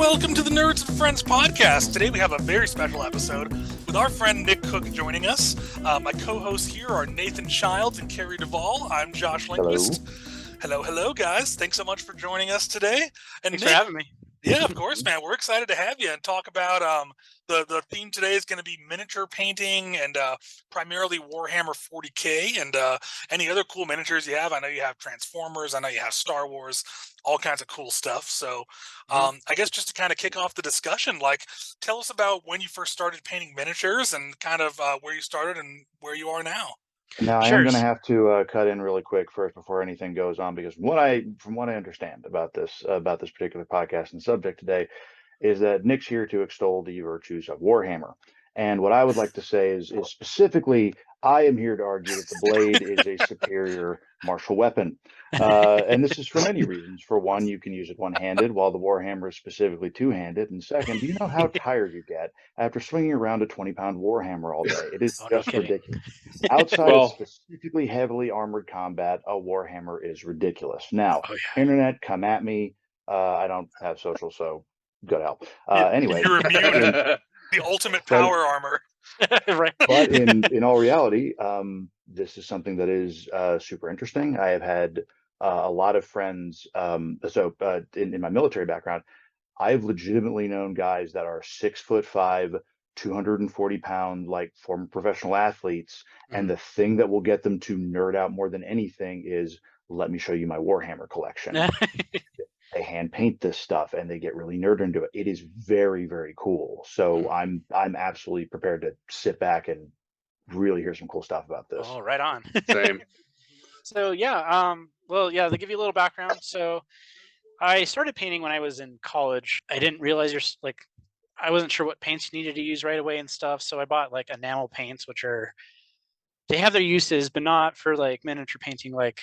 welcome to the Nerds and Friends podcast. Today we have a very special episode with our friend Nick Cook joining us. My co-hosts here are Nathan Childs and Carey DuVal. I'm Josh Lindquist. Hello, guys. Thanks so much for joining us today. And Thanks Nick, for having me. Yeah, of course, man. We're excited to have you and talk about the theme today is going to be miniature painting and primarily Warhammer 40k and any other cool miniatures you have. I know you have Transformers. I know you have Star Wars, all kinds of cool stuff. So I guess just to kind of kick off the discussion, like tell us about when you first started painting miniatures and kind of where you started and where you are now. Now, I Sure. am going to have to cut in really quick first before anything goes on, because from what I understand about this particular podcast and subject today, is that Nick's here to extol the virtues of Warhammer. And what I would like to say is specifically, I am here to argue that the blade is a superior martial weapon. And this is for many reasons. For one, you can use it one-handed, while the Warhammer is specifically two-handed. And second, do you know how tired you get after swinging around a 20-pound Warhammer all day? It is just ridiculous. Outside of specifically heavily armored combat, a Warhammer is ridiculous. Now, internet, come at me. I don't have social, so go to hell. Anyway, you're immune. The ultimate power armor. Right. But in all reality, this is something that is super interesting. I have had a lot of friends. In my military background, I've legitimately known guys that are 6'5", 240-pound, like former professional athletes, and the thing that will get them to nerd out more than anything is, let me show you my Warhammer collection. They hand paint this stuff and they get really nerd into it. It is very, very cool. So I'm absolutely prepared to sit back and really hear some cool stuff about this. Oh, right on. Same. So to give you a little background. So I started painting when I was in college. I didn't realize I wasn't sure what paints you needed to use right away and stuff. So I bought like enamel paints, which they have their uses, but not for like miniature painting like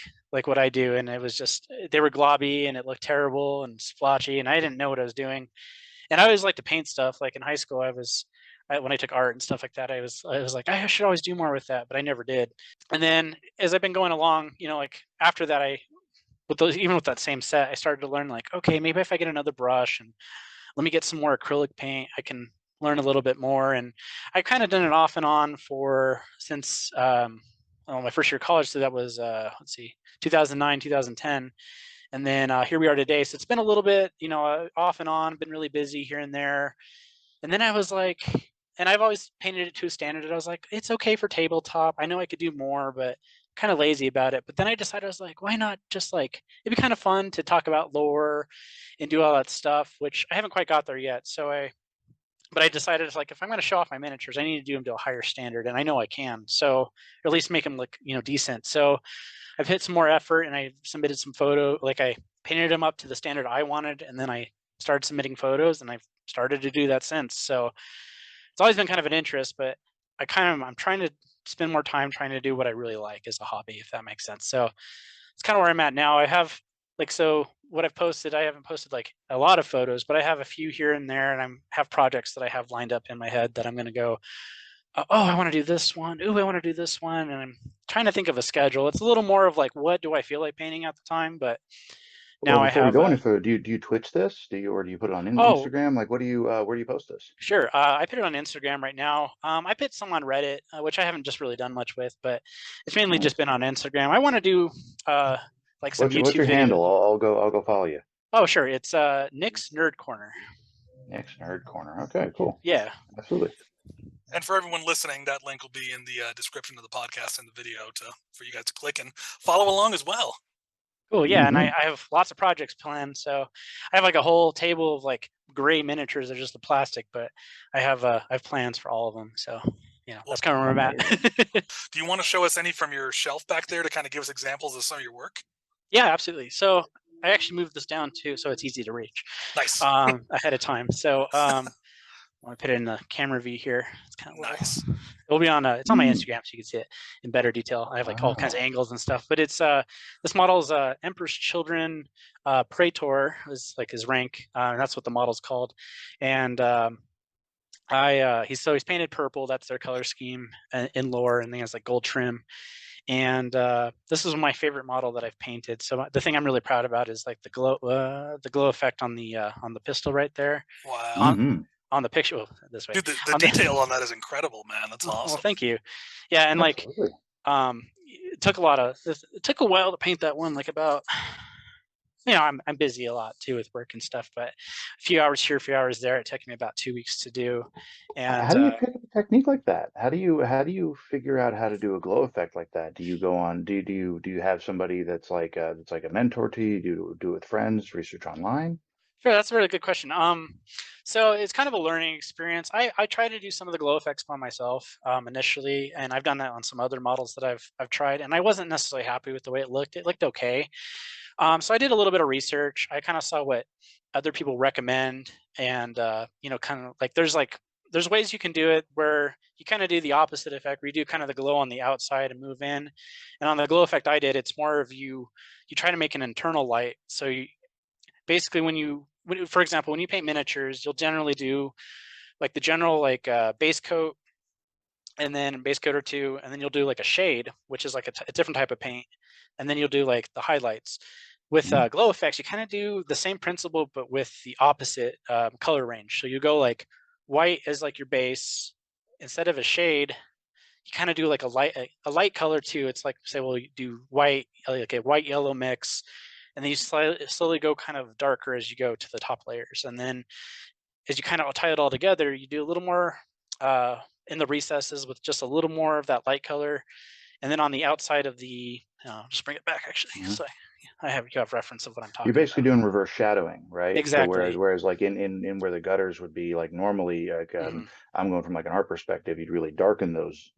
what I do. And it was just, they were globby and it looked terrible and splotchy and I didn't know what I was doing. And I always liked to paint stuff. Like in high school, when I took art and stuff like that, I was like, I should always do more with that, but I never did. And then as I've been going along, like after that, even with that same set, I started to learn like, okay, maybe if I get another brush and let me get some more acrylic paint, I can learn a little bit more. And I've kind of done it off and on since my first year of college. So that was 2009, 2010. And then here we are today. So it's been a little bit, off and on, been really busy here and there. And then I was like, and I've always painted it to a standard. And I was like, it's okay for tabletop. I know I could do more, but kind of lazy about it. But then I decided, I was like, why not just like, it'd be kind of fun to talk about lore and do all that stuff, which I haven't quite got there yet. But I decided, it's like, if I'm going to show off my miniatures, I need to do them to a higher standard. And I know I can. So, or at least make them look, decent. So I've hit some more effort and I submitted some I painted them up to the standard I wanted. And then I started submitting photos and I've started to do that since. So it's always been kind of an interest, but I'm trying to spend more time trying to do what I really like as a hobby, if that makes sense. So it's kind of where I'm at now. I have what I've posted, I haven't posted like a lot of photos, but I have a few here and there, and I have projects that I have lined up in my head that I'm going to go, I want to do this one. Ooh, I want to do this one. And I'm trying to think of a schedule. It's a little more of like, what do I feel like painting at the time? But now I have. Do you Twitch this? Do you put it on Instagram? Like, where do you post this? Sure. I put it on Instagram right now. I put some on Reddit, which I haven't just really done much with, but it's mainly just been on Instagram. I want to do like some YouTube. What's your handle? I'll go follow you. Oh, sure. It's Nick's Nerd Corner. Nick's Nerd Corner. Okay, cool. Yeah. Absolutely. And for everyone listening, that link will be in the description of the podcast and the video for you guys to click and follow along as well. Cool. Yeah. And I have lots of projects planned. So I have like a whole table of like gray miniatures. They're just the plastic, but I have plans for all of them. So that's kind of where I'm at. Do you want to show us any from your shelf back there to kind of give us examples of some of your work? Yeah, absolutely. So I actually moved this down too, so it's easy to reach. Nice. Ahead of time. So I want to put it in the camera view here. It's kind of nice. It'll be on. It's on my Instagram, so you can see it in better detail. I have like all kinds of angles and stuff. But it's this model is Emperor's Children Praetor is like his rank. And that's what the model's called. And he's painted purple. That's their color scheme in lore, and then he has like gold trim. And this is my favorite model that I've painted. So the thing I'm really proud about is like the glow effect on the pistol right there. Wow. On the picture, well, this way. Dude, the detail on that is incredible, man. That's awesome. Well, thank you. Yeah, and like, it took a while to paint that one. Like about, I'm busy a lot too with work and stuff, but a few hours here, a few hours there. It took me about 2 weeks to do. And how do you pick up a technique like that? How do you figure out how to do a glow effect like that? Do you go on? Do you have somebody that's like a mentor to you? Do you do it with friends? Research online? Sure, that's a really good question. So it's kind of a learning experience. I try to do some of the glow effects by myself initially, and I've done that on some other models that I've tried, and I wasn't necessarily happy with the way it looked. It looked okay. So I did a little bit of research. I kind of saw what other people recommend, and kind of like there's ways you can do it where you kind of do the opposite effect, where you do kind of the glow on the outside and move in. And on the glow effect I did, it's more of you try to make an internal light. So you basically for example, when you paint miniatures, you'll generally do like the general base coat, and then base coat or two, and then you'll do like a shade, which is like a different type of paint, and then you'll do like the highlights. With glow effects, you kind of do the same principle, but with the opposite color range. So you go like white as like your base. Instead of a shade, you kind of do like a light color too. It's like, say, well, you do white, like a white yellow mix, and then you slowly go kind of darker as you go to the top layers. And then as you kind of tie it all together, you do a little more in the recesses with just a little more of that light color. And then on the outside of the, just bring it back actually. So you have reference of what I'm talking You're basically about. doing reverse shadowing, right? Exactly. So whereas like in where the gutters would be like normally, like I'm going from like an art perspective, you'd really darken those,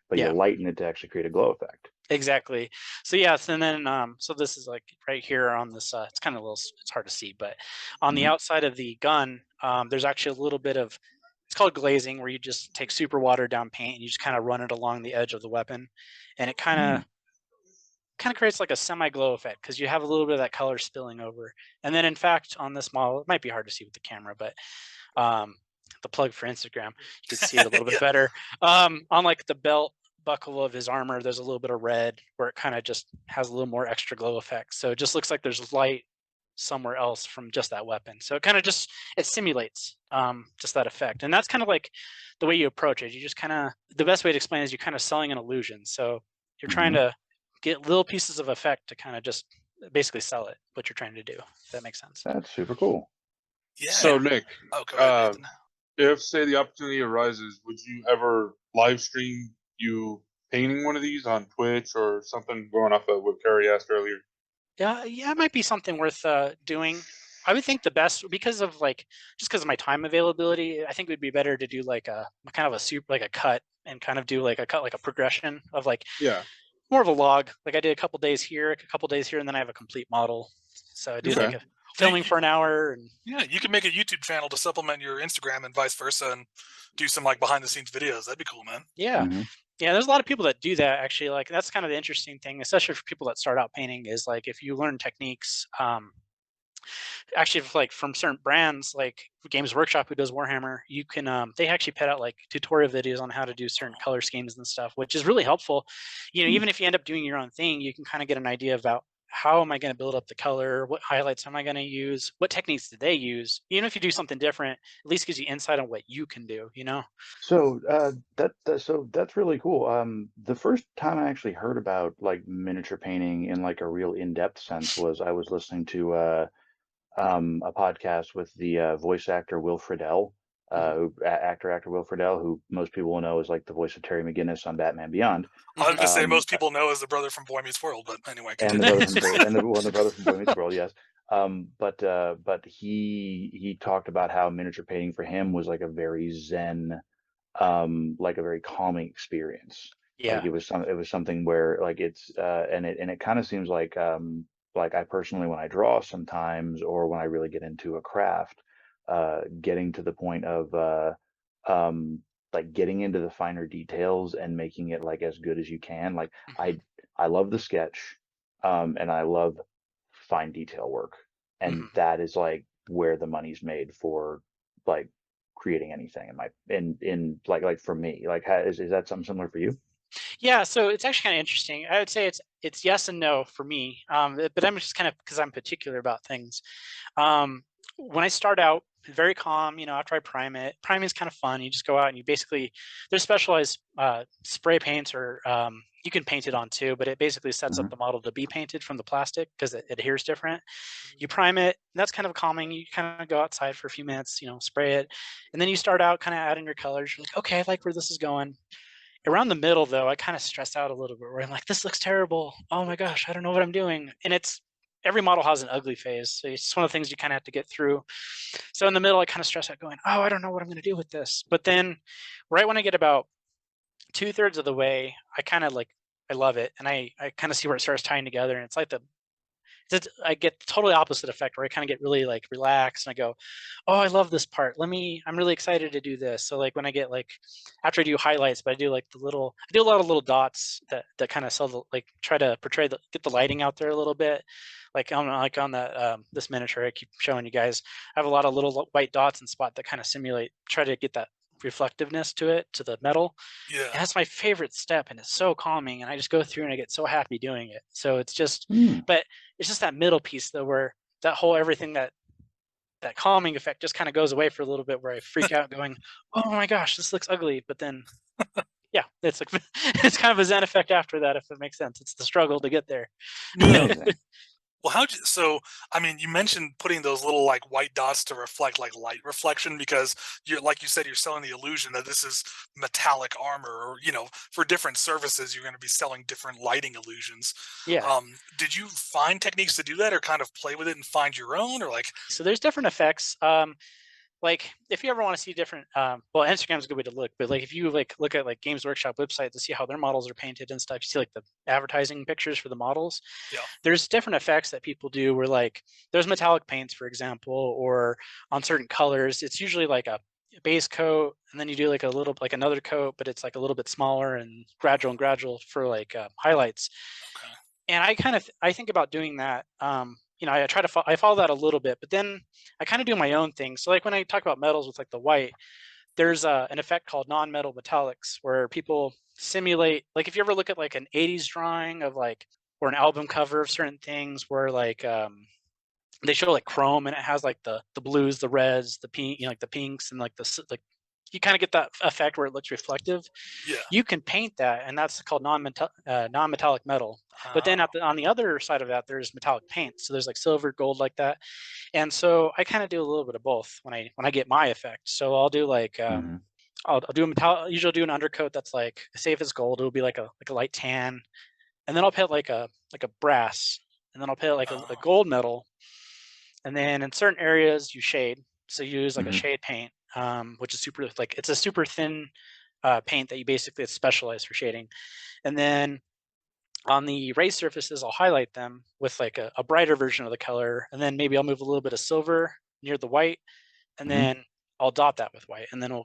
but you lighten it to actually create a glow effect. Exactly. So yes, and then so this is like right here on this. It's kind of it's hard to see, but on the outside of the gun, there's actually a little bit of, it's called glazing, where you just take super watered down paint and you just kind of run it along the edge of the weapon, and it kind of creates like a semi glow effect because you have a little bit of that color spilling over. And then in fact on this model, it might be hard to see with the camera, but the plug for Instagram, you can see it a little bit better. On like the belt buckle of his armor, there's a little bit of red where it kind of just has a little more extra glow effect. So it just looks like there's light somewhere else from just that weapon. So it kind of just, it simulates just that effect. And that's kind of like the way you approach it. You just kind of, the best way to explain it is you're kind of selling an illusion. So you're trying to get little pieces of effect to kind of just basically sell it, what you're trying to do, if that makes sense. That's super cool. Yeah. So Nick, go ahead, if say the opportunity arises, would you ever live stream you painting one of these on Twitch or something, going off of what Carey asked earlier? Yeah, it might be something worth doing. I would think the best, because of just because of my time availability, I think it would be better to do like a kind of a cut, and kind of do like a progression of more of a log. Like I did a couple days here, and then I have a complete model. So I do like a filming for an hour. And you can make a YouTube channel to supplement your Instagram and vice versa, and do some like behind the scenes videos. That'd be cool, man. Yeah. Yeah, there's a lot of people that do that actually. Like that's kind of the interesting thing, especially for people that start out painting, is like if you learn techniques, actually like from certain brands like Games Workshop, who does Warhammer, you can they actually put out like tutorial videos on how to do certain color schemes and stuff, which is really helpful. Even if you end up doing your own thing, you can kind of get an idea about how am I going to build up the color, what highlights am I going to use, what techniques did they use. Even if you do something different, at least gives you insight on what you can do, So so that's really cool. The first time I actually heard about like miniature painting in like a real in-depth sense was I was listening to a podcast with the voice actor Will Friedle, actor Will Friedle, who most people will know is like the voice of Terry McGinnis on Batman Beyond. I was going to say most people know as the brother from Boy Meets World, but anyway. And the brother from Boy Meets World, yes. But he talked about how miniature painting for him was like a very zen, like a very calming experience. Yeah. Like it was something where like it's and it kind of seems like I personally, when I draw sometimes, or when I really get into a craft, getting to the point of like getting into the finer details and making it like as good as you can. Like I love the sketch, and I love fine detail work, and that is like where the money's made for like creating anything in like for me. Like is that something similar for you? Yeah, so it's actually kind of interesting. I would say it's yes and no for me, but I'm just kind of, because I'm particular about things. When I start out, very calm, after I prime it. Priming is kind of fun. You just go out and you basically, there's specialized spray paints, or you can paint it on too, but it basically sets up the model to be painted from the plastic because it adheres different. You prime it, and that's kind of calming. You kind of go outside for a few minutes, spray it, and then you start out kind of adding your colors. You're like, okay, I like where this is going. Around the middle, though, I kind of stress out a little bit, where I'm like, this looks terrible. Oh my gosh, I don't know what I'm doing. And every model has an ugly phase. So it's one of the things you kind of have to get through. So in the middle, I kind of stress out going, oh, I don't know what I'm going to do with this. But then right when I get about 2/3 of the way, I kind of I love it. And I kind of see where it starts tying together. And it's like I get the totally opposite effect, where I kind of get really relaxed and I go, oh, I love this part. I'm really excited to do this. So when I get after I do highlights, but I do I do a lot of little dots that kind of try to portray get the lighting out there a little bit. On that this miniature I keep showing you guys, I have a lot of little white dots and spot that kind of try to get that reflectiveness to the metal. Yeah. And that's my favorite step, and it's so calming, and I just go through and I get so happy doing it. So it's just but it's just that middle piece though, where that whole everything that calming effect just kind of goes away for a little bit, where I freak out going, oh my gosh, this looks ugly. But then yeah, it's it's kind of a Zen effect after that, if it makes sense. It's the struggle to get there. Well, so I mean, you mentioned putting those little white dots to reflect light reflection, because you're, like you said, you're selling the illusion that this is metallic armor, or for different surfaces you're going to be selling different lighting illusions. Yeah. Did you find techniques to do that, or kind of play with it and find your own, or So there's different effects. If you ever want to see different, well, Instagram's a good way to look, but if you look at Games Workshop website to see how their models are painted and stuff, you see the advertising pictures for the models. Yeah. There's different effects that people do, where there's metallic paints, for example, or on certain colors, it's usually a base coat, and then you do a little another coat, but it's a little bit smaller and gradual for highlights. Okay. And I think about doing that. I try to I follow that a little bit, but then I kind of do my own thing. So when I talk about metals with the white, there's an effect called non-metal metallics, where people simulate, if you ever look at an 80s drawing of or an album cover of certain things, where they show chrome, and it has the blues, the reds, the pink, the pinks, and you kind of get that effect where it looks reflective. Yeah. You can paint that, and that's called non-metallic metal. But then on the other side of that, there's metallic paint. So there's silver, gold, like that. And so I kind of do a little bit of both when I get my effect. So I'll do I'll do a metallic. Usually I'll do an undercoat that's say if it's gold, it'll be a light tan, and then I'll paint a brass, and then I'll paint a gold metal, and then in certain areas you shade. So you use a shade paint, which is super it's a super thin paint that it's specialized for shading. And then on the raised surfaces, I'll highlight them with a brighter version of the color, and then maybe I'll move a little bit of silver near the white, and then I'll dot that with white, and then we'll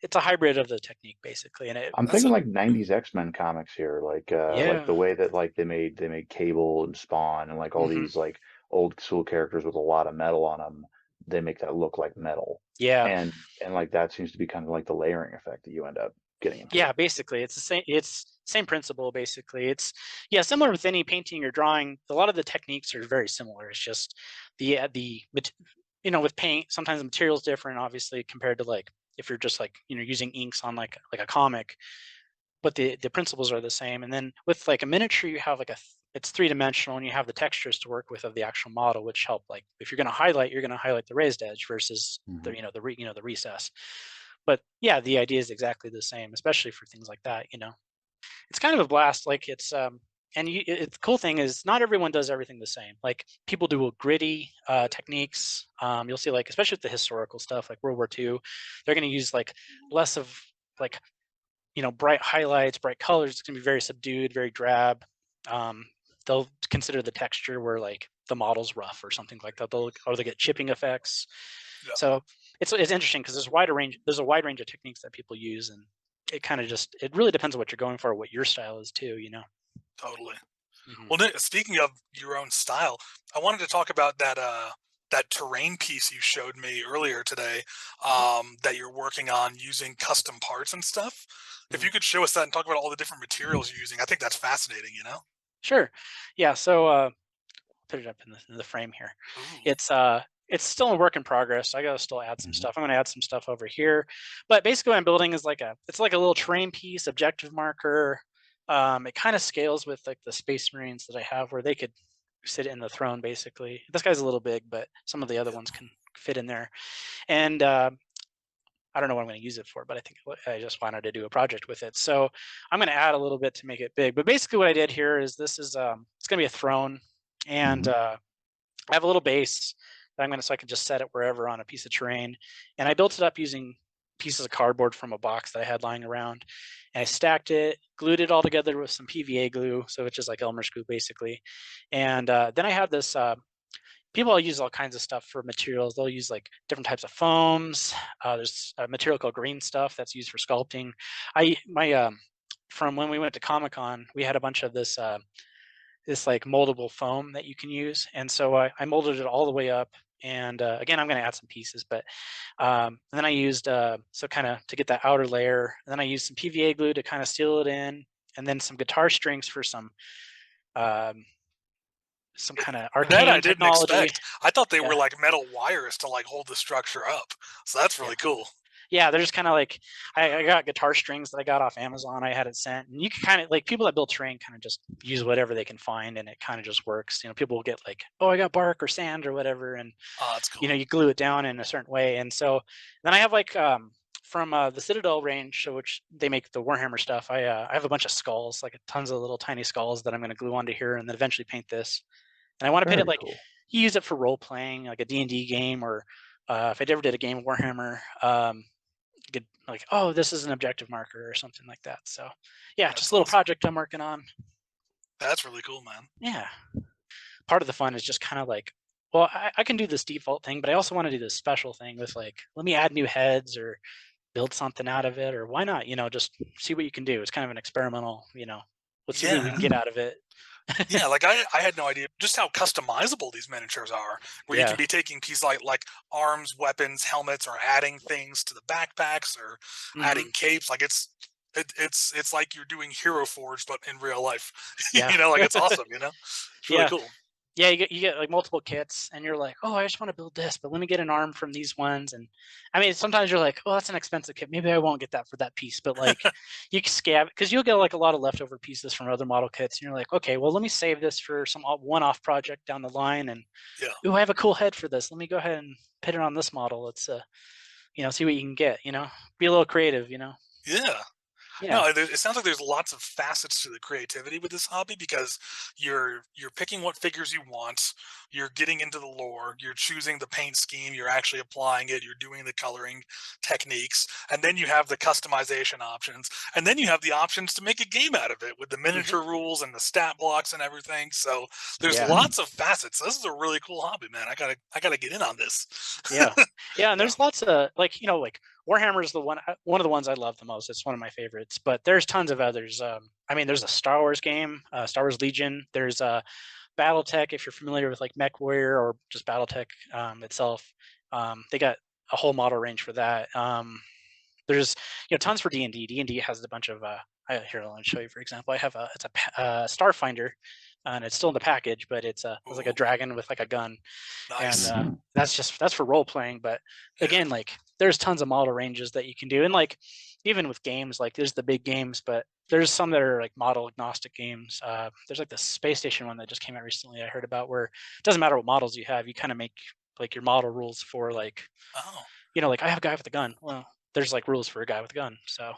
it's a hybrid of the technique basically. And I'm thinking 90s X-Men comics here, the way that they made Cable and Spawn and all these old school characters with a lot of metal on them. They make that look like metal. Yeah. And that seems to be kind of the layering effect that you end up getting into. Yeah, basically it's the same. It's same principle basically. It's similar with any painting or drawing. A lot of the techniques are very similar. It's just with paint, sometimes the material is different, obviously, compared to if you're just using inks on a comic, but the principles are the same. And then with a miniature, you have it's three-dimensional, and you have the textures to work with of the actual model, which help if you're going to highlight, you're going to highlight the raised edge versus the recess. But yeah, the idea is exactly the same, especially for things like that. It's kind of a blast. It's the cool thing is not everyone does everything the same. People do gritty techniques. You'll see especially with the historical stuff, World War II, they're going to use less of bright highlights, bright colors. It's going to be very subdued, very drab. They'll consider the texture where the model's rough or something like that. They get chipping effects. Yeah. So it's interesting because there's a wide range of techniques that people use, and it really depends on what you're going for, what your style is too. Totally. Well, Nick, speaking of your own style, I wanted to talk about that that terrain piece you showed me earlier today, that you're working on using custom parts and stuff. If you could show us that and talk about all the different materials you're using, I think that's fascinating. Sure. Yeah. So put it up in the frame here. Ooh. It's still a work in progress. I gotta still add some Mhm. stuff. I'm gonna add some stuff over here, but basically what I'm building is it's like a little terrain piece, objective marker. It kind of scales with like the Space Marines that I have, where they could sit in the throne. Basically, this guy's a little big, but some of the other ones can fit in there. And I don't know what I'm going to use it for, but I think I just wanted to do a project with it. So I'm going to add a little bit to make it big. But basically, what I did here is this is it's going to be a throne, and I have a little base that I'm going to so I can just set it wherever on a piece of terrain. And I built it up using pieces of cardboard from a box that I had lying around, and I stacked it, glued it all together with some PVA glue, so it's just like Elmer's glue basically. And then I had this. People use all kinds of stuff for materials. They'll use like different types of foams. There's a material called green stuff that's used for sculpting. From when we went to Comic-Con, we had a bunch of this this like moldable foam that you can use, and so I molded it all the way up. And again, I'm going to add some pieces, but and then I used so kind of to get that outer layer. And then I used some PVA glue to kind of seal it in, and then some guitar strings for some kind of That arcane I didn't technology. expect. I thought they Yeah. were like metal wires to like hold the structure up. So that's really cool. Yeah, they're just kind of like I got guitar strings that I got off Amazon. I had it sent, and you can kind of like people that build terrain kind of just use whatever they can find, and it kind of just works. People will get like, oh, I got bark or sand or whatever, and Oh, that's cool. you glue it down in a certain way. And so then I have like from the Citadel range, so which they make the Warhammer stuff. I have a bunch of skulls, like tons of little tiny skulls that I'm going to glue onto here, and then eventually paint this. And I want to paint it like you use it for role playing, like a D&D game, or if I ever did a game of Warhammer, you could like, oh, this is an objective marker or something like that. So yeah, That's just a little awesome. project I'm working on. That's really cool, man. Yeah. Part of the fun is just kind of like, well, I can do this default thing, but I also want to do this special thing with like, let me add new heads or build something out of it, or why not, just see what you can do. It's kind of an experimental, let's see what we can get out of it. Yeah, like I had no idea just how customizable these miniatures are, where you can be taking pieces like arms, weapons, helmets, or adding things to the backpacks or adding capes. Like it's like you're doing Hero Forge, but in real life. Yeah. Like it's awesome, It's really cool. Yeah, you get like multiple kits, and you're like, oh, I just want to build this, but let me get an arm from these ones. And I mean, sometimes you're like, oh, that's an expensive kit. Maybe I won't get that for that piece. But like, you can scab because you'll get like a lot of leftover pieces from other model kits, and you're like, okay, well, let me save this for some one-off project down the line. And ooh, I have a cool head for this. Let me go ahead and put it on this model. Let's see what you can get. Be a little creative. Yeah. Yeah. No, it sounds like there's lots of facets to the creativity with this hobby because you're picking what figures you want, you're getting into the lore, you're choosing the paint scheme, you're actually applying it, you're doing the coloring techniques, and then you have the customization options, and then you have the options to make a game out of it with the miniature rules and the stat blocks and everything. So there's lots of facets. This is a really cool hobby, man. I gotta get in on this. Yeah, and there's lots of like Warhammer is one of the ones I love the most. It's one of my favorites, but there's tons of others. I mean, there's a Star Wars game, Star Wars Legion. There's BattleTech, if you're familiar with like Mech Warrior or just BattleTech itself. They got a whole model range for that. There's tons for D&D. D&D has a bunch of here, let me show you. For example, I have it's a Starfinder, and it's still in the package, but it's like a dragon with like a gun. Nice. And that's for role playing. But again, like there's tons of model ranges that you can do, and like even with games, like there's the big games, but there's some that are like model agnostic games. There's like the space station one that just came out recently I heard about, where it doesn't matter what models you have, you kind of make like your model rules for like like I have a guy with a gun. Well, there's like rules for a guy with a gun. So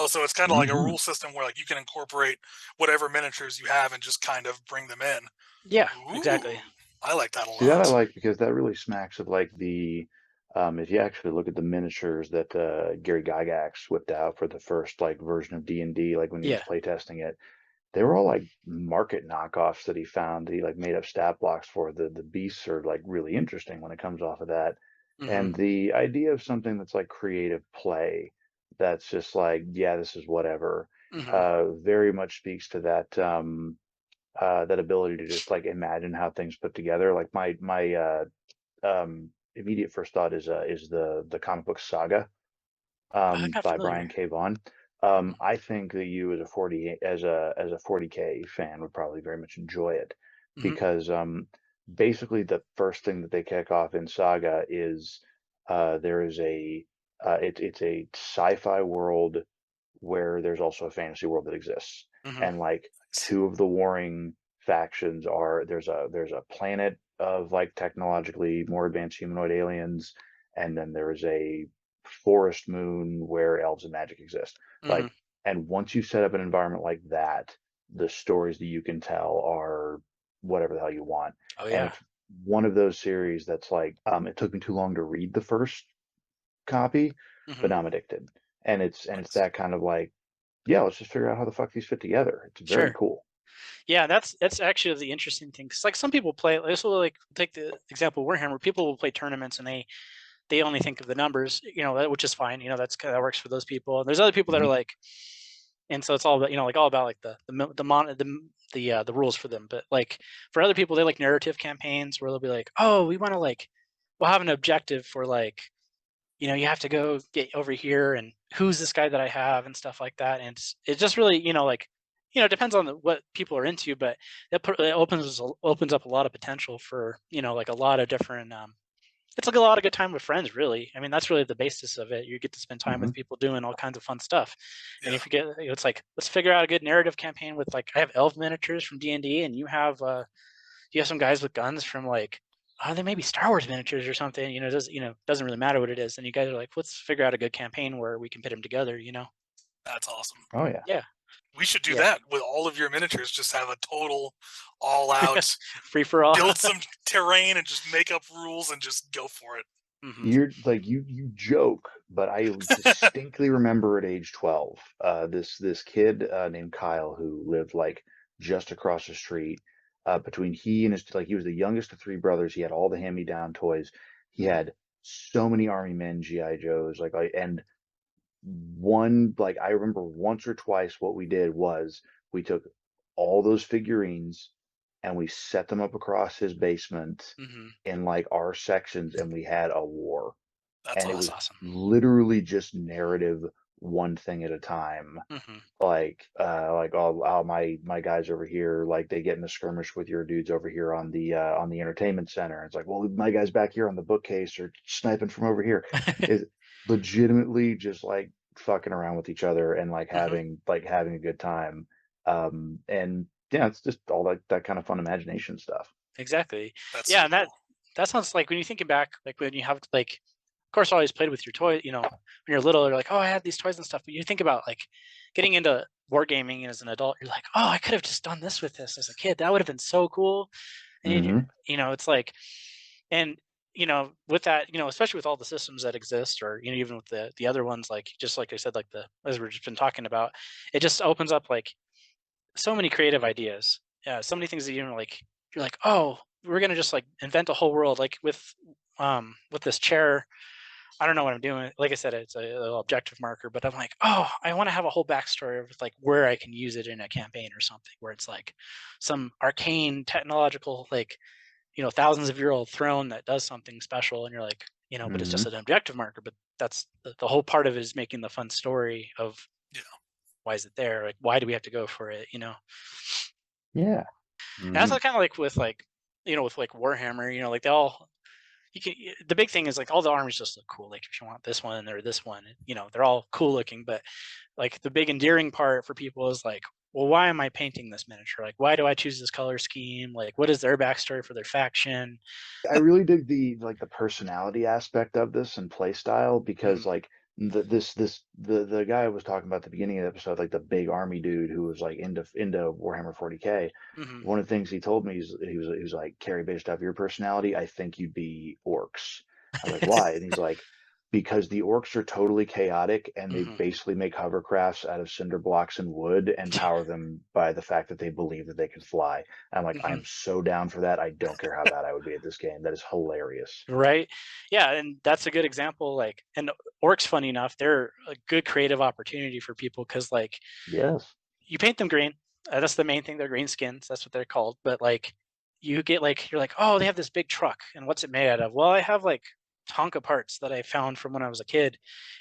so it's kind of like a rule system where like you can incorporate whatever miniatures you have and just kind of bring them in. Yeah, exactly. I like that a lot. See, that I like because that really smacks of like the if you actually look at the miniatures that Gary Gygax whipped out for the first like version of D&D, like when he was playtesting it, they were all like market knockoffs that he found that he like made up stat blocks for. The beasts are like really interesting when it comes off of that. And the idea of something that's like creative play, that's just like, yeah, this is whatever, very much speaks to that that ability to just like imagine how things put together. Like my immediate first thought is the comic book Saga I'm not by familiar. Brian K. Vaughan. I think that you as a 40k fan would probably very much enjoy it because basically the first thing that they kick off in Saga is there is it's a sci-fi world where there's also a fantasy world that exists, and like two of the warring factions are there's a planet of like technologically more advanced humanoid aliens, and then there's a forest moon where elves and magic exist. Like, and once you set up an environment like that, the stories that you can tell are whatever the hell you want. Oh And yeah. it's one of those series that's like, it took me too long to read the first copy, but now I'm addicted. And it's that kind of like, yeah, let's just figure out how the fuck these fit together. It's very Sure. cool. Yeah, that's actually the interesting thing. Cause like some people play this will like take the example of Warhammer. People will play tournaments and they only think of the numbers, you know, which is fine. You know, that works for those people. And there's other people that are like, and so it's all about, you know, like all about like the rules for them. But like for other people, they like narrative campaigns where they'll be like, oh, we want to like, we'll have an objective for like, you know, you have to go get over here and who's this guy that I have and stuff like that. And it just really, you know, like, you know, it depends on what people are into, but it opens up a lot of potential for, you know, like a lot of different, it's like a lot of good time with friends, really. I mean, that's really the basis of it. You get to spend time with people doing all kinds of fun stuff. And if you get, it's like, let's figure out a good narrative campaign with like, I have elf miniatures from D&D and you have some guys with guns from like, oh, they may be Star Wars miniatures or something, you know, doesn't really matter what it is. And you guys are like, let's figure out a good campaign where we can pit them together, you know? That's awesome. Oh yeah. Yeah. We should do that with all of your miniatures. Just have a total all-out free for all. Build some terrain and just make up rules and just go for it. You're like you joke, but I distinctly remember at age 12, this kid named Kyle who lived like just across the street. Between he and his he was the youngest of three brothers. He had all the hand-me-down toys. He had so many Army Men GI Joes, and one I remember once or twice what we did was we took all those figurines and we set them up across his basement in like our sections, and we had a war. That's and it was awesome. literally just narrative, one thing at a time. Like all my guys over here, like they get in a skirmish with your dudes over here on the entertainment center. It's like, well, my guys back here on the bookcase are sniping from over here. Is legitimately just like fucking around with each other and like having a good time. And yeah, it's just all that kind of fun imagination stuff. Exactly. That's yeah, so and cool. that sounds like when you think back, like when you have like, of course, I always played with your toy. You know, when you're little, you're like, oh, I had these toys and stuff. But you think about like getting into wargaming as an adult, you're like, oh, I could have just done this with this as a kid. That would have been so cool. And you know, it's like, and you know, with that, you know, especially with all the systems that exist, or you know, even with the other ones, like just like I said, like as we've just been talking about, it just opens up like so many creative ideas. Yeah, so many things that you're like, oh, we're gonna just like invent a whole world. Like with this chair, I don't know what I'm doing. Like I said, it's a little objective marker, but I'm like, oh, I want to have a whole backstory of like where I can use it in a campaign or something, where it's like some arcane technological, like, you know, thousands of year old throne that does something special, and you're like, you know, but it's just an objective marker. But that's the whole part of it is making the fun story of why is it there? Like, why do we have to go for it? You know? Yeah. And that's kind of like with like, you know, with like Warhammer, you know, like they all, the big thing is like all the armies just look cool. Like if you want this one or this one, you know, they're all cool looking, but like the big endearing part for people is like, well, why am I painting this miniature? Like, why do I choose this color scheme? Like, what is their backstory for their faction? I really dig the personality aspect of this and play style, because like the guy I was talking about at the beginning of the episode, like the big army dude who was like into Warhammer 40k. One of the things he told me is he was like, Carey, based off your personality, I think you'd be orcs. I was like, why? And he's like, because the orcs are totally chaotic and they basically make hovercrafts out of cinder blocks and wood and power them by the fact that they believe that they can fly. I'm like, I am so down for that. I don't care how bad I would be at this game. That is hilarious. Right. Yeah. And that's a good example. Like, and orcs, funny enough, they're a good creative opportunity for people because, like, yes, you paint them green. That's the main thing. They're green skins. That's what they're called. But like, you get like, you're like, oh, they have this big truck, and what's it made out of? Well, I have like Tonka parts that I found from when I was a kid,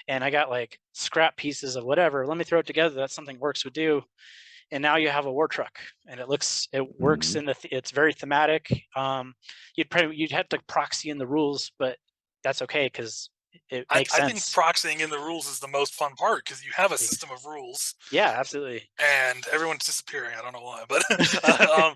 and I got like scrap pieces of whatever. Let me throw it together. That's something Works would do, and now you have a war truck, and it works in it's very thematic. You'd have to proxy in the rules, but that's okay because it makes I think sense. proxying in the rules is the most fun part because you have a system of rules. Yeah, absolutely. And everyone's disappearing. I don't know why, but no,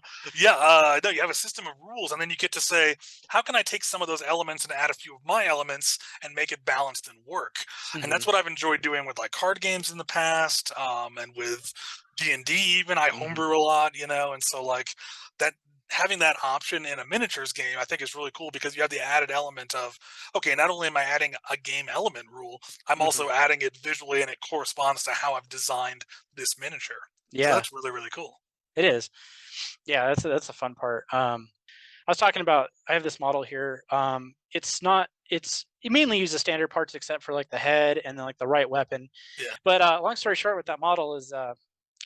you have a system of rules, and then you get to say, how can I take some of those elements and add a few of my elements and make it balanced and work? And that's what I've enjoyed doing with like card games in the past, and with D&D even. I homebrew a lot, and so like that. Having that option in a miniatures game, I think is really cool because you have the added element of, okay, not only am I adding a game element rule, I'm also adding it visually, and it corresponds to how I've designed this miniature. Yeah, so that's really, really cool. It is. Yeah, that's a fun part. I was talking about, I have this model here. You mainly use the standard parts except for like the head and then like the right weapon. Yeah. But long story short with that model is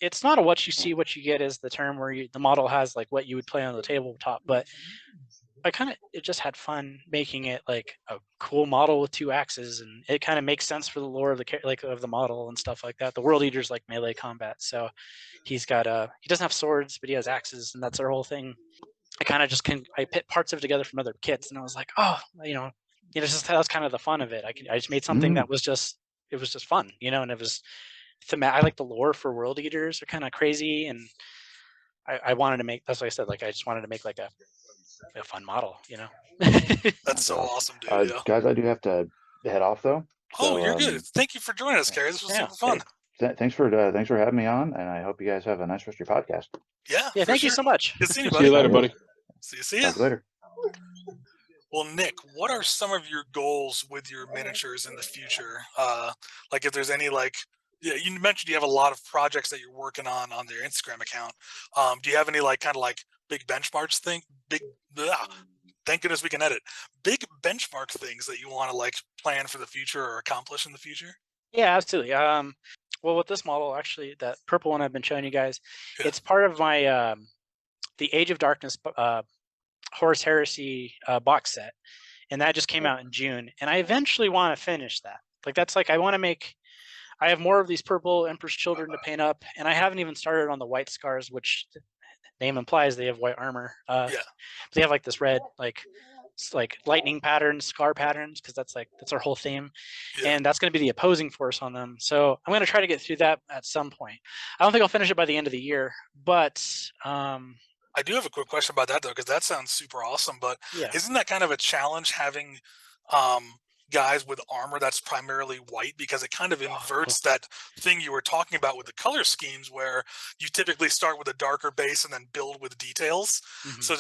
it's not a what you see, what you get is the term where the model has like what you would play on the tabletop, but it just had fun making it like a cool model with 2 axes, and it kind of makes sense for the lore of the model and stuff like that. The World Eater's like melee combat, so he's got he doesn't have swords, but he has axes, and that's our whole thing. I kind of just I put parts of it together from other kits, and I was like, oh, just that was kind of the fun of it. I just made something that was just fun, and it was I like the lore for World Eaters are kind of crazy, and I wanted to make, that's what I said, like I just wanted to make like a fun model, That's so awesome, dude. Guys, I do have to head off though. So, you're good. Thank you for joining us, Carey. This was super fun. Thanks for having me on, and I hope you guys have a nice rest of your podcast. Yeah. Thank you so much. Good seeing you, See buddy. you later, buddy. See you. Talk later. Well, Nick, what are some of your goals with your miniatures in the future? Like if there's any you mentioned you have a lot of projects that you're working on their Instagram account. Do you have any big benchmarks thank goodness we can edit. Big benchmark things that you want to plan for the future or accomplish in the future? Yeah, absolutely. Well, with this model, actually, that purple one I've been showing you guys, it's part of my the Age of Darkness Horus Heresy box set, and that just came out in June. And I eventually want to finish that. I have more of these purple Emperor's Children to paint up, and I haven't even started on the white scars, which the name implies they have white armor. They have this red lightning patterns, scar patterns, because that's our whole theme, and that's going to be the opposing force on them. So I'm going to try to get through that at some point. I don't think I'll finish it by the end of the year, but I do have a quick question about that though, because that sounds super awesome. But isn't that kind of a challenge having guys with armor that's primarily white, because it kind of inverts that thing you were talking about with the color schemes, where you typically start with a darker base and then build with details. So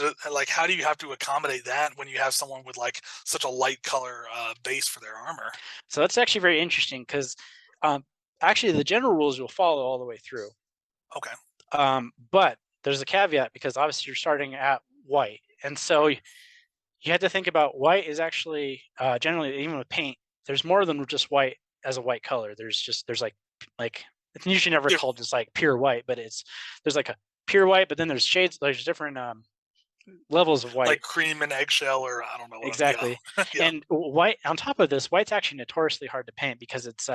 how do you have to accommodate that when you have someone with such a light color base for their armor? So that's actually very interesting, because actually the general rules will follow all the way through. Okay. But there's a caveat, because obviously you're starting at white, and so you have to think about white is actually generally, even with paint, there's more than just white as a white color. There's it's usually never called just pure white, but there's a pure white, but then there's shades, there's different levels of white, like cream and eggshell, or I don't know what. Exactly. And white, on top of this, white's actually notoriously hard to paint, because it's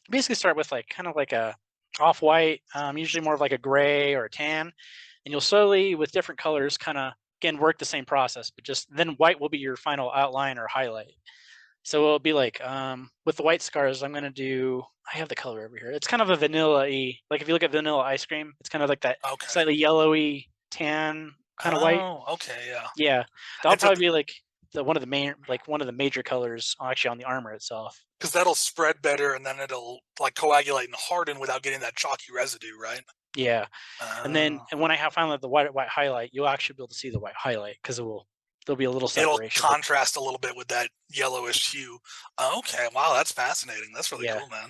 basically start with kind of a off-white, usually more of a gray or a tan, and you'll slowly, with different colors, kind of again work the same process, but just then white will be your final outline or highlight. So it'll be with the white scars, I'm going to do, I have the color over here, it's kind of a vanilla-y, if you look at vanilla ice cream, it's kind of that slightly yellowy tan kind of white. Yeah, that'll probably be one of the major colors actually on the armor itself, because that'll spread better, and then it'll coagulate and harden without getting that chalky residue, right? Yeah. And when I have finally the white highlight, you'll actually be able to see the white highlight, because there'll be a little separation. It'll contrast a little bit with that yellowish hue. Okay, wow, that's fascinating. That's really cool, man.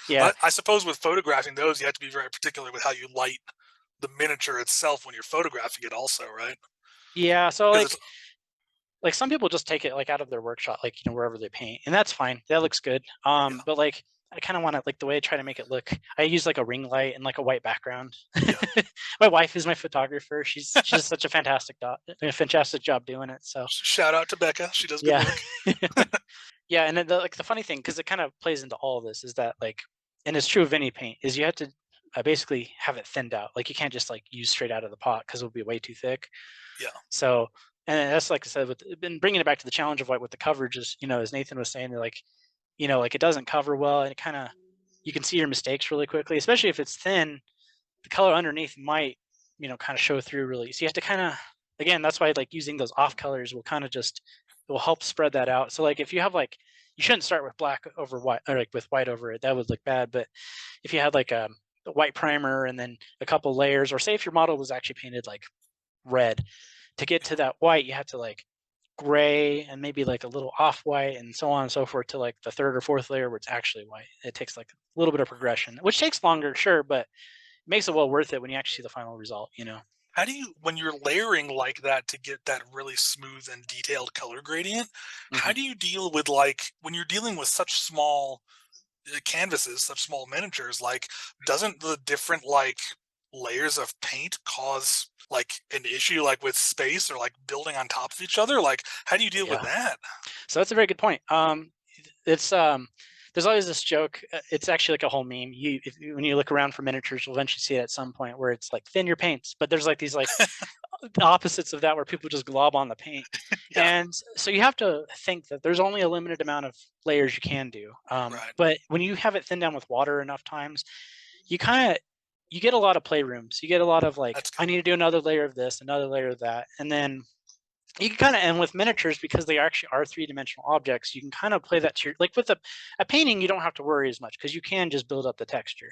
Yeah. But I suppose with photographing those, you have to be very particular with how you light the miniature itself when you're photographing it also, right? Yeah, so some people just take it out of their workshop, wherever they paint, and that's fine. That looks good. But I kind of want to, like, the way I try to make it look, I use like a ring light and like a white background. Yeah. My wife is my photographer. She does such a fantastic job doing it. So Shout out to Becca. She does good yeah. work. Yeah, and then like the funny thing, because it kind of plays into all of this, is that like, and it's true of any paint, is you have to basically have it thinned out. Like you can't just like use straight out of the pot because it'll be way too thick. Yeah. So, and that's like I said, been bringing it back to the challenge of like with the coverage is, as Nathan was saying, like, like it doesn't cover well, and it kind of, you can see your mistakes really quickly, especially if it's thin. The color underneath might, kind of show through really. So you have to kind of, again, that's why like using those off colors will kind of just, it will help spread that out. So like if you have like, you shouldn't start with black over white, or like with white over it, that would look bad. But if you had like a white primer and then a couple layers, or say if your model was actually painted like red, to get to that white, you have to like gray and maybe like a little off white and so on and so forth to like the third or fourth layer where it's actually white. It takes like a little bit of progression, which takes longer, sure, but it makes it well worth it when you actually see the final result. How do you, when you're layering like that to get that really smooth and detailed color gradient, how do you deal with like when you're dealing with such small canvases, such small miniatures? Like, doesn't the different like layers of paint cause like an issue like with space or like building on top of each other? Like, how do you deal with that? So that's a very good point. It's there's always this joke. It's actually like a whole meme. When you look around for miniatures, you'll eventually see it at some point where it's like thin your paints, but there's like these like the opposites of that where people just glob on the paint. Yeah. And so you have to think that there's only a limited amount of layers you can do. Right. But when you have it thinned down with water enough times, you get a lot of playrooms. You get a lot of like, I need to do another layer of this, another layer of that, and then you can kind of, and with miniatures, because they actually are three-dimensional objects, you can kind of play that to your, like with a painting, you don't have to worry as much because you can just build up the texture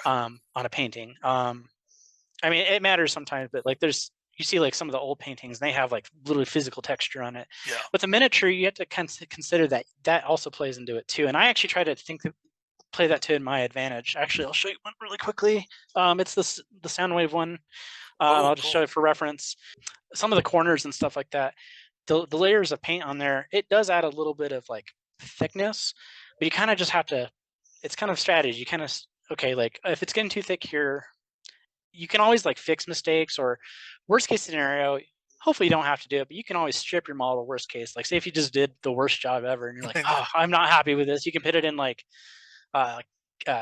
on a painting. I mean, it matters sometimes, but like you see like some of the old paintings, and they have like literally physical texture on it. Yeah. With the miniature, you have to consider that also plays into it too. And I actually try to play that to my advantage. Actually, I'll show you one really quickly. It's the Soundwave one. I'll just show it for reference. Some of the corners and stuff like that, the layers of paint on there, it does add a little bit of like thickness, but you kind of just have to, it's kind of strategy. You kind of, okay, like if it's getting too thick here, you can always like fix mistakes, or worst case scenario, hopefully you don't have to do it, but you can always strip your model worst case. Like say if you just did the worst job ever and you're like, oh, I'm not happy with this. You can put it in like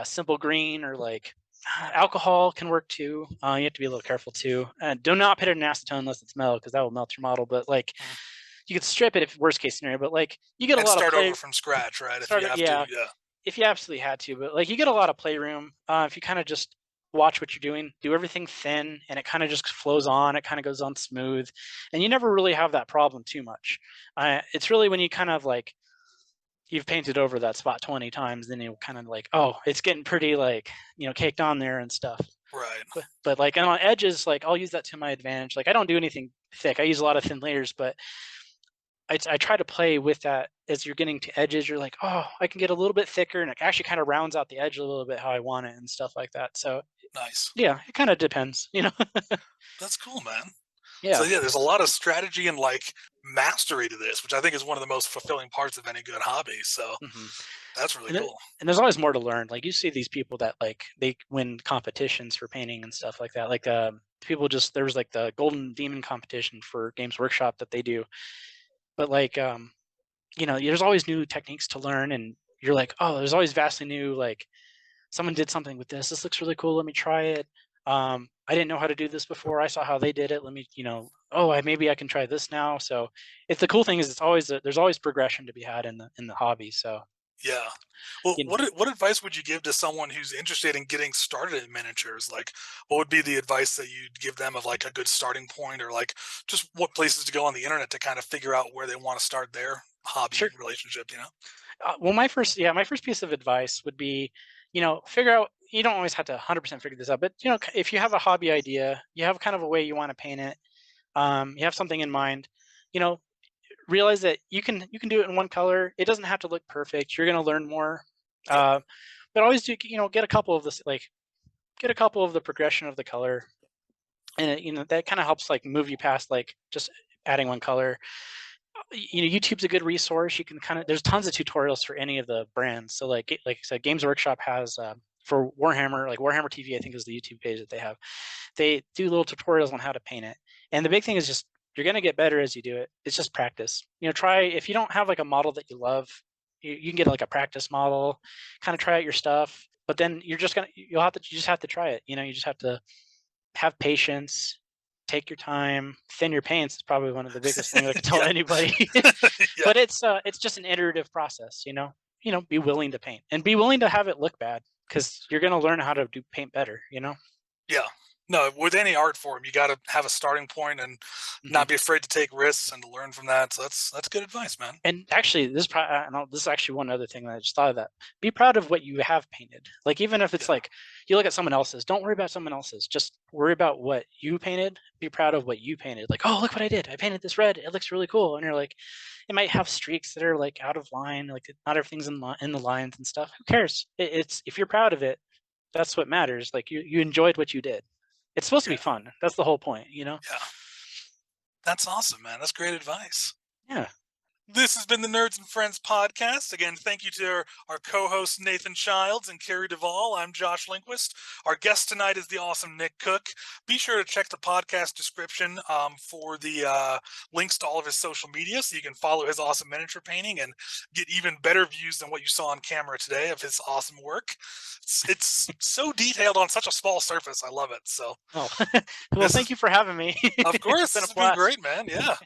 simple green, or like alcohol can work too. You have to be a little careful too. Do not put it in acetone unless it's metal, because that will melt your model. But like you could strip it if worst case scenario, but like you get a lot of start over from scratch, right? If you have to, yeah. If you absolutely had to, but like you get a lot of playroom if you kind of just watch what you're doing, do everything thin, and it kind of just flows on. It kind of goes on smooth, and you never really have that problem too much. It's really when you kind of like, you've painted over that spot 20 times, then you're kind of like, oh, it's getting pretty like, caked on there and stuff. Right. But like on edges, like I'll use that to my advantage. Like I don't do anything thick. I use a lot of thin layers, but I try to play with that as you're getting to edges. You're like, oh, I can get a little bit thicker, and it actually kind of rounds out the edge a little bit how I want it and stuff like that. So nice. Yeah, it kind of depends, That's cool, man. Yeah. So yeah, there's a lot of strategy and like mastery to this, which I think is one of the most fulfilling parts of any good hobby. So that's really cool. And there's always more to learn. Like you see these people that like they win competitions for painting and stuff like that. Like people just, there was like the Golden Demon competition for Games Workshop that they do. But like there's always new techniques to learn, and you're like, oh, there's always vastly new, like someone did something with this. This looks really cool. Let me try it. I didn't know how to do this before. I saw how they did it. Let me, maybe I can try this now. So it's the cool thing is there's always progression to be had in the hobby. So yeah. Well, what advice would you give to someone who's interested in getting started in miniatures? Like, what would be the advice that you'd give them of like a good starting point, or like just what places to go on the internet to kind of figure out where they want to start their hobby relationship? Well, my first piece of advice would be, figure out. You don't always have to 100% figure this out, but if you have a hobby idea, you have kind of a way you want to paint it, you have something in mind, realize that you can do it in one color. It doesn't have to look perfect. You're going to learn more, but always do get a couple of this, like get a couple of the progression of the color, and that kind of helps like move you past like just adding one color. YouTube's a good resource. You can there's tons of tutorials for any of the brands. So like I said, Games Workshop has for Warhammer, like Warhammer TV, I think is the YouTube page that they have. They do little tutorials on how to paint it. And the big thing is just you're going to get better as you do it. It's just practice. Try, if you don't have like a model that you love, you can get like a practice model, kind of try out your stuff. But then you just have to try it. You just have to have patience, take your time. Thin your paints is probably one of the biggest things I can tell anybody. But it's just an iterative process. Be willing to paint and be willing to have it look bad, because you're going to learn how to paint better. Yeah. No, with any art form, you got to have a starting point and not be afraid to take risks and to learn from that. So that's good advice, man. And actually, this is actually one other thing that I just thought of. That be proud of what you have painted. Like, even if it's like you look at someone else's, don't worry about someone else's. Just worry about what you painted. Be proud of what you painted. Like, oh, look what I did! I painted this red. It looks really cool. And you're like, it might have streaks that are like out of line. Like, not everything's in the lines and stuff. Who cares? It's if you're proud of it, that's what matters. Like, you enjoyed what you did. It's supposed to be fun. That's the whole point, Yeah. That's awesome, man. That's great advice. Yeah. This has been the Nerds and Friends podcast. Again, thank you to our co-hosts Nathan Childs and Carey DuVal. I'm Josh Lindquist. Our guest tonight is the awesome Nick Cook. Be sure to check the podcast description for the links to all of his social media, so you can follow his awesome miniature painting and get even better views than what you saw on camera today of his awesome work. It's so detailed on such a small surface. I love it. So, well, thank you for having me. Of course, it's been great, man. Yeah.